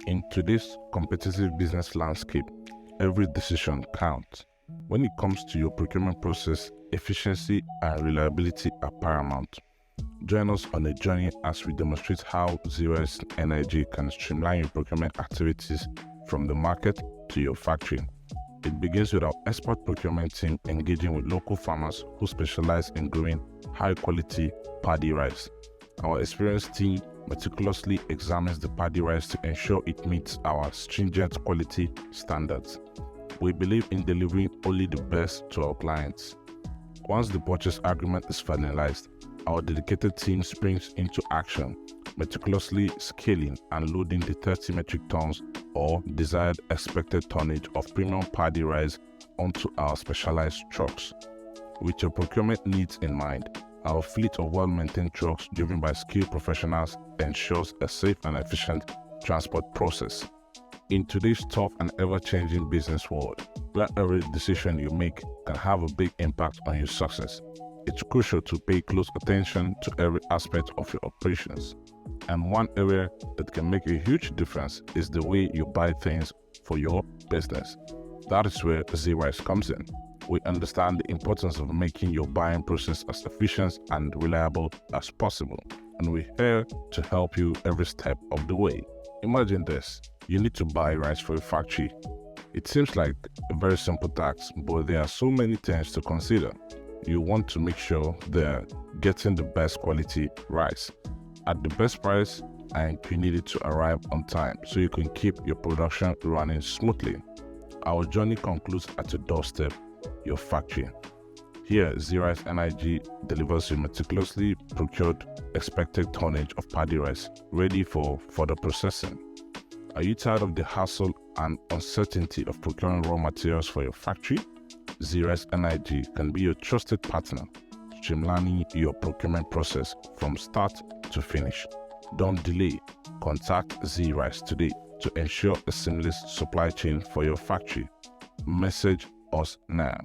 In today's competitive business landscape, every decision counts. When it comes to your procurement process, efficiency and reliability are paramount. Join us on a journey as we demonstrate how Zee Rice Nig can streamline your procurement activities from the market to your factory. It begins with our expert procurement team engaging with local farmers who specialize in growing high-quality paddy rice. Our experienced team meticulously examines the paddy rice to ensure it meets our stringent quality standards. We believe in delivering only the best to our clients. Once the purchase agreement is finalized, our dedicated team springs into action, meticulously scaling and loading the 30 metric tons or desired expected tonnage of premium paddy rice onto our specialized trucks. With your procurement needs in mind, our fleet of well-maintained trucks driven by skilled professionals ensures a safe and efficient transport process. In today's tough and ever-changing business world, where every decision you make can have a big impact on your success, it's crucial to pay close attention to every aspect of your operations. And one area that can make a huge difference is the way you buy things for your business. That is where Zee Rice comes in. We understand the importance of making your buying process as efficient and reliable as possible, and we're here to help you every step of the way. Imagine this: you need to buy rice for your factory. It seems like a very simple task, but there are so many things to consider. You want to make sure they're getting the best quality rice at the best price, and you need it to arrive on time so you can keep your production running smoothly. Our journey concludes at your doorstep, your factory. Here, Zee Rice Nig delivers you meticulously procured expected tonnage of paddy rice ready for further processing. Are you tired of the hassle and uncertainty of procuring raw materials for your factory? Zee Rice Nig can be your trusted partner, streamlining your procurement process from start to finish. Don't delay. Contact Zee Rice today to ensure a seamless supply chain for your factory. Message us now.